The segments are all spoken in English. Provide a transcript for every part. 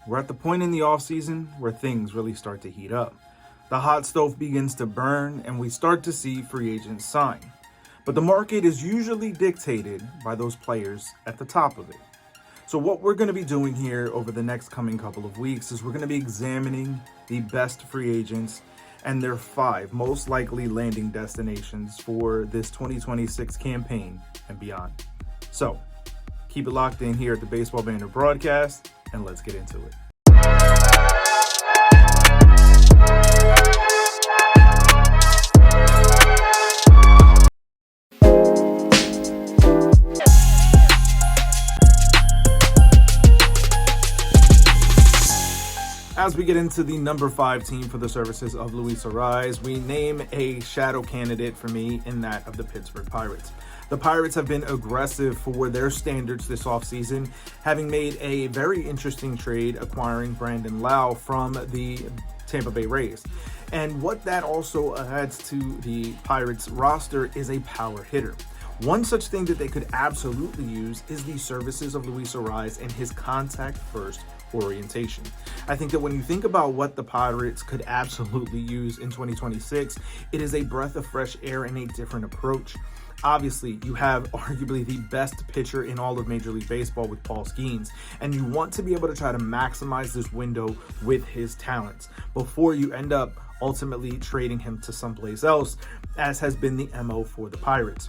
We're at the point in the offseason where things really start to heat up. The hot stove begins to burn and we start to see free agents sign. But the market is usually dictated by those players at the top of it. So what we're going to be doing here over the next coming couple of weeks is we're going to be examining the best free agents and their 5 most likely landing destinations for this 2026 campaign and beyond. So keep it locked in here at the Baseball Banter Broadcast, and let's get into it. As we get into the number 5 team for the services of Luis Arraez, we name a shadow candidate for me in that of the Pittsburgh Pirates. The Pirates have been aggressive for their standards this offseason, having made a very interesting trade acquiring Brandon Lau from the Tampa Bay Rays. And what that also adds to the Pirates roster is a power hitter. One such thing that they could absolutely use is the services of Luis Arraez and his contact-first orientation. I think that when you think about what the Pirates could absolutely use in 2026, it is a breath of fresh air and a different approach. Obviously, you have arguably the best pitcher in all of Major League Baseball with Paul Skeens, and you want to be able to try to maximize this window with his talents before you end up ultimately trading him to someplace else, as has been the MO for the Pirates.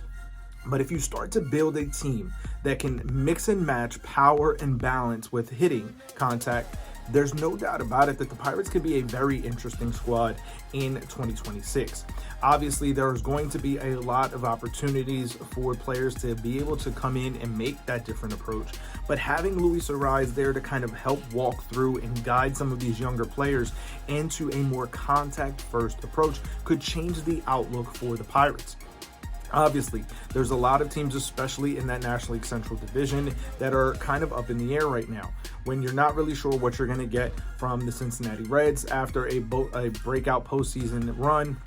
But if you start to build a team that can mix and match power and balance with hitting contact, there's no doubt about it that the Pirates could be a very interesting squad in 2026. Obviously, there's going to be a lot of opportunities for players to be able to come in and make that different approach. But having Luis Arraez there to kind of help walk through and guide some of these younger players into a more contact-first approach could change the outlook for the Pirates. Obviously, there's a lot of teams, especially in that National League Central Division, that are kind of up in the air right now. When you're not really sure what you're going to get from the Cincinnati Reds after a breakout postseason run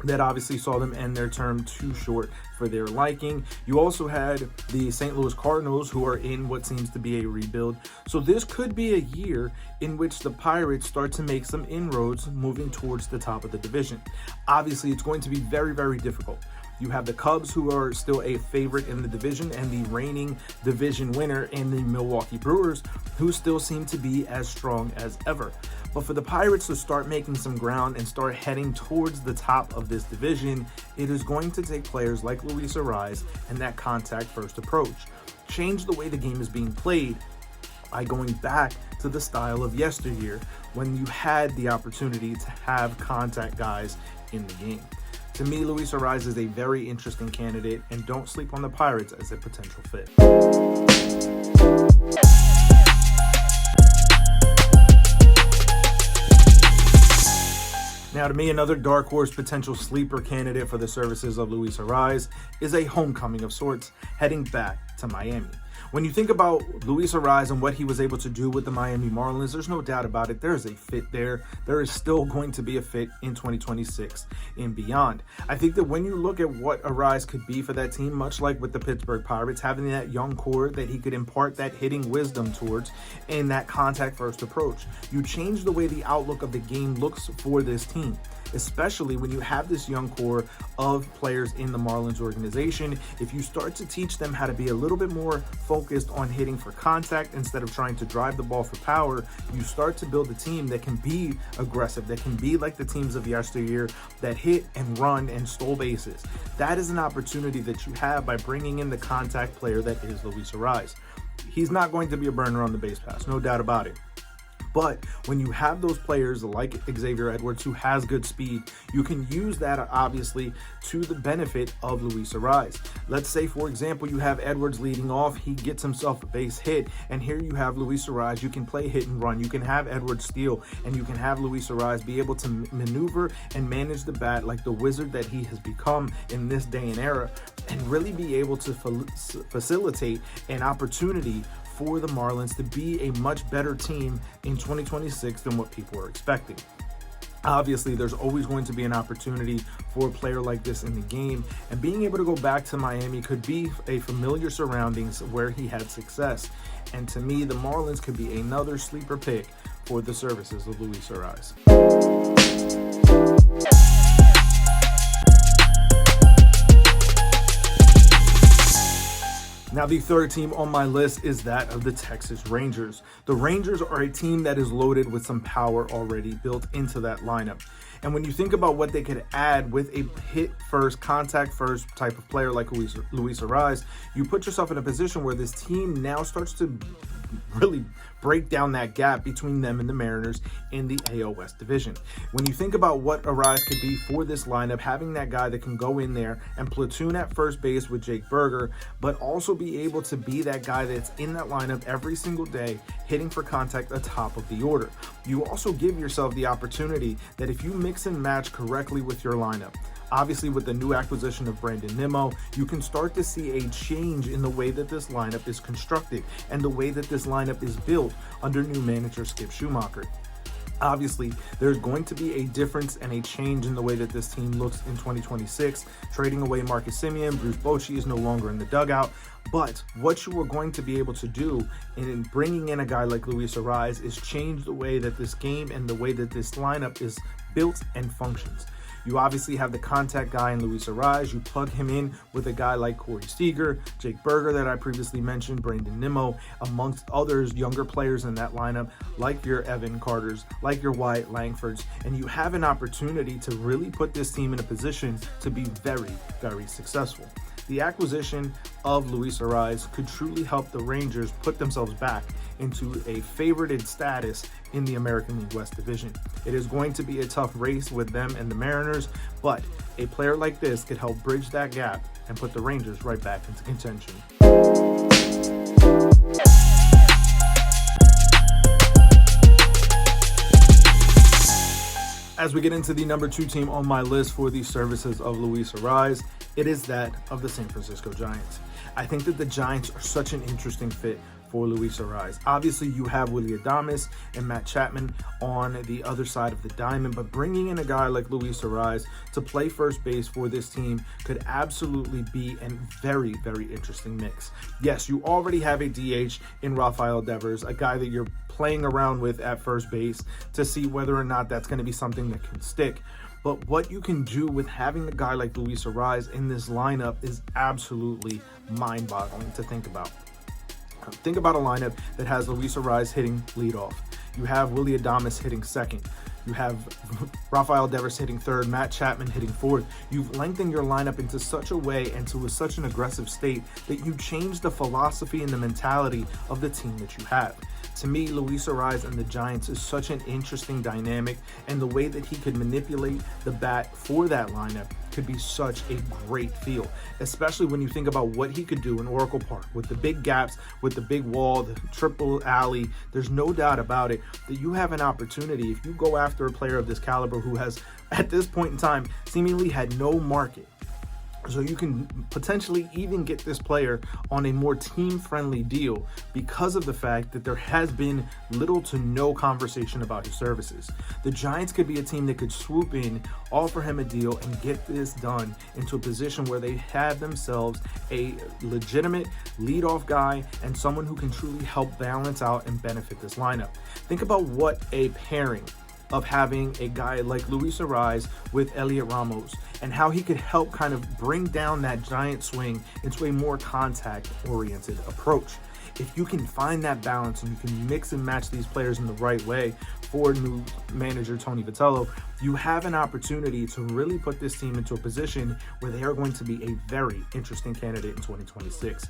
that obviously saw them end their term too short for their liking. You also had the St. Louis Cardinals, who are in what seems to be a rebuild. So this could be a year in which the Pirates start to make some inroads moving towards the top of the division. Obviously, it's going to be very, very difficult. You have the Cubs, who are still a favorite in the division, and the reigning division winner in the Milwaukee Brewers, who still seem to be as strong as ever. But for the Pirates to start making some ground and start heading towards the top of this division, it is going to take players like Luis Arraez and that contact-first approach. Change the way the game is being played by going back to the style of yesteryear when you had the opportunity to have contact guys in the game. To me, Luis Arraez is a very interesting candidate, and don't sleep on the Pirates as a potential fit. Now, to me, another dark horse potential sleeper candidate for the services of Luis Arraez is a homecoming of sorts, heading back to Miami. When you think about Luis Arraez and what he was able to do with the Miami Marlins, there's no doubt about it. There is a fit there. There is still going to be a fit in 2026 and beyond. I think that when you look at what Arraez could be for that team, much like with the Pittsburgh Pirates, having that young core that he could impart that hitting wisdom towards and that contact-first approach, you change the way the outlook of the game looks for this team, especially when you have this young core of players in the Marlins organization. If you start to teach them how to be a little bit more focused on hitting for contact instead of trying to drive the ball for power, you start to build a team that can be aggressive, that can be like the teams of yesteryear that hit and run and stole bases. That is an opportunity that you have by bringing in the contact player that is Luis Arraez. He's not going to be a burner on the base pass, no doubt about it. But when you have those players like Xavier Edwards, who has good speed, you can use that obviously to the benefit of Luis Arraez. Let's say, for example, you have Edwards leading off, he gets himself a base hit, and here you have Luis Arraez. You can play hit and run, you can have Edwards steal, and you can have Luis Arraez be able to maneuver and manage the bat like the wizard that he has become in this day and era, and really be able to facilitate an opportunity for the Marlins to be a much better team in 2026 than what people are expecting. Obviously, there's always going to be an opportunity for a player like this in the game, and being able to go back to Miami could be a familiar surroundings where he had success. And to me, the Marlins could be another sleeper pick for the services of Luis Arraez. Now, the third team on my list is that of the Texas Rangers. The Rangers are a team that is loaded with some power already built into that lineup. And when you think about what they could add with a hit first, contact first type of player like Luis Arraez, you put yourself in a position where this team now starts to really break down that gap between them and the Mariners in the AL West division. When you think about what Arraez could be for this lineup, having that guy that can go in there and platoon at first base with Jake Burger, but also be able to be that guy that's in that lineup every single day, hitting for contact atop of the order. You also give yourself the opportunity that if you mix and match correctly with your lineup, obviously with the new acquisition of Brandon Nimmo, you can start to see a change in the way that this lineup is constructed and the way that this lineup is built under new manager Skip Schumacher. Obviously, there's going to be a difference and a change in the way that this team looks in 2026. Trading away Marcus Semien, Bruce Bochy is no longer in the dugout. But what you are going to be able to do in bringing in a guy like Luis Arraez is change the way that this game and the way that this lineup is built and functions. You obviously have the contact guy in Luis Arraez. You plug him in with a guy like Corey Seager, Jake Burger that I previously mentioned, Brandon Nimmo, amongst others, younger players in that lineup, like your Evan Carters, like your Wyatt Langfords, and you have an opportunity to really put this team in a position to be very, very successful. The acquisition of Luis Arraez could truly help the Rangers put themselves back into a favorited status in the American League West division. It is going to be a tough race with them and the Mariners, but a player like this could help bridge that gap and put the Rangers right back into contention. As we get into the number 2 team on my list for the services of Luis Arraez, it is that of the San Francisco Giants. I think that the Giants are such an interesting fit for Luis Arraez. Obviously, you have Willy Adames and Matt Chapman on the other side of the diamond, but bringing in a guy like Luis Arraez to play first base for this team could absolutely be a very, very interesting mix. Yes, you already have a DH in Rafael Devers, a guy that you're playing around with at first base to see whether or not that's going to be something that can stick. But what you can do with having a guy like Luis Arraez in this lineup is absolutely mind-boggling to think about. Think about a lineup that has Luis Arraez hitting leadoff. You have Willy Adames hitting second. You have Rafael Devers hitting third, Matt Chapman hitting fourth. You've lengthened your lineup into such a way and to such an aggressive state that you change the philosophy and the mentality of the team that you have. To me, Luis Arraez and the Giants is such an interesting dynamic, and the way that he could manipulate the bat for that lineup could be such a great feel, especially when you think about what he could do in Oracle Park with the big gaps, with the big wall, the triple alley. There's no doubt about it that you have an opportunity if you go after a player of this caliber who has, at this point in time, seemingly had no market. So you can potentially even get this player on a more team-friendly deal because of the fact that there has been little to no conversation about his services. The Giants could be a team that could swoop in, offer him a deal, and get this done into a position where they have themselves a legitimate leadoff guy and someone who can truly help balance out and benefit this lineup. Think about what a pairing of having a guy like Luis Arraez with Elliot Ramos and how he could help kind of bring down that giant swing into a more contact-oriented approach. If you can find that balance and you can mix and match these players in the right way for new manager Tony Vitello, you have an opportunity to really put this team into a position where they are going to be a very interesting candidate in 2026.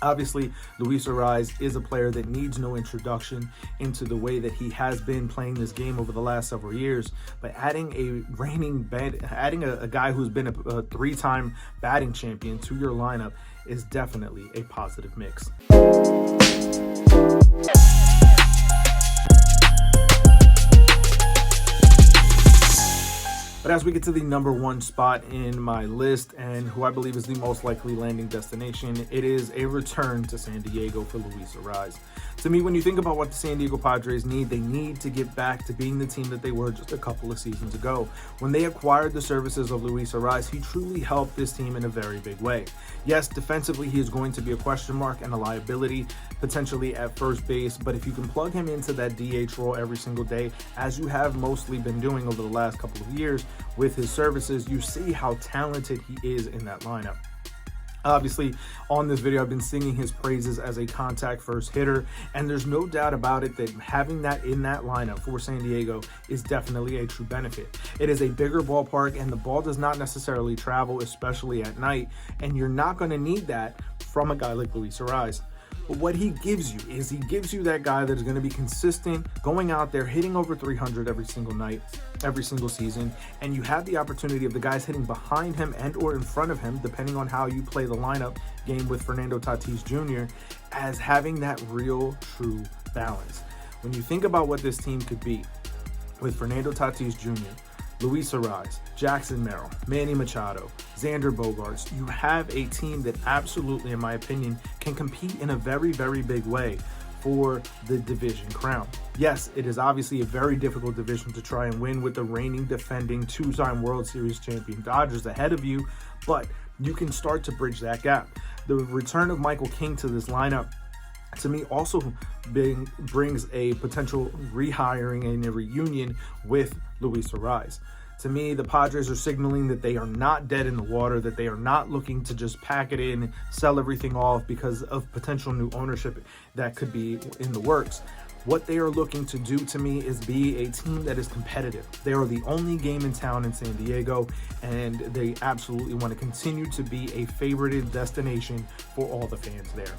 Obviously, Luis Arraez is a player that needs no introduction into the way that he has been playing this game over the last several years. But adding a guy who's been a 3-time batting champion to your lineup is definitely a positive mix. But as we get to the number 1 spot in my list and who I believe is the most likely landing destination, it is a return to San Diego for Luis Arraez. To me, when you think about what the San Diego Padres need, they need to get back to being the team that they were just a couple of seasons ago. When they acquired the services of Luis Arraez, he truly helped this team in a very big way. Yes, defensively, he is going to be a question mark and a liability, potentially at first base, but if you can plug him into that DH role every single day, as you have mostly been doing over the last couple of years with his services, you see how talented he is in that lineup. Obviously, on this video, I've been singing his praises as a contact first hitter, and there's no doubt about it that having that in that lineup for San Diego is definitely a true benefit. It is a bigger ballpark, and the ball does not necessarily travel, especially at night, and you're not going to need that from a guy like Luis Arraez. But what he gives you is he gives you that guy that is going to be consistent, going out there, hitting over 300 every single night, every single season, and you have the opportunity of the guys hitting behind him and or in front of him, depending on how you play the lineup game with Fernando Tatis Jr., as having that real, true balance. When you think about what this team could be with Fernando Tatis Jr., Luis Arraez, Jackson Merrill, Manny Machado, Xander Bogaerts, you have a team that absolutely, in my opinion, can compete in a very, very big way for the division crown. Yes, it is obviously a very difficult division to try and win with the reigning, defending, two-time World Series champion Dodgers ahead of you, but you can start to bridge that gap. The return of Michael King to this lineup, to me, also brings a potential rehiring and a reunion with Luis Arraez. To me, the Padres are signaling that they are not dead in the water, that they are not looking to just pack it in, sell everything off because of potential new ownership that could be in the works. What they are looking to do, to me, is be a team that is competitive. They are the only game in town in San Diego, and they absolutely want to continue to be a favorited destination for all the fans there.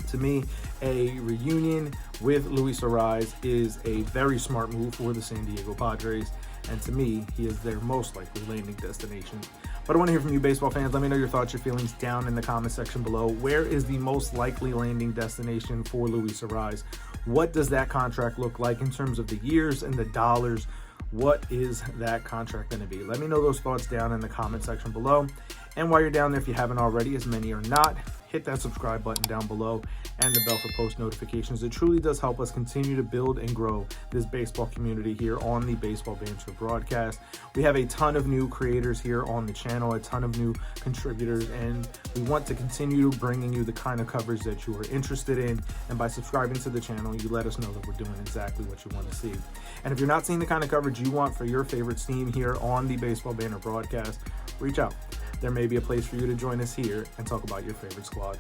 To me, a reunion with Luis Arraez is a very smart move for the San Diego Padres, and to me, he is their most likely landing destination. But I want to hear from you, baseball fans. Let me know your thoughts, your feelings down in the comment section below. Where is the most likely landing destination for Luis Arraez? What does that contract look like in terms of the years and the dollars? What is that contract going to be? Let me know those thoughts down in the comment section below. And while you're down there, if you haven't already, as many are not, hit that subscribe button down below and the bell for post notifications. It truly does help us continue to build and grow this baseball community here on the Baseball Banter Broadcast. We have a ton of new creators here on the channel, a ton of new contributors, and we want to continue bringing you the kind of coverage that you are interested in. And by subscribing to the channel, you let us know that we're doing exactly what you want to see. And if you're not seeing the kind of coverage you want for your favorite team here on the Baseball Banter Broadcast, reach out. There may be a place for you to join us here and talk about your favorite squad.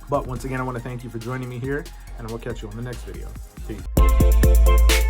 But once again, I want to thank you for joining me here, and I will catch you on the next video. Peace.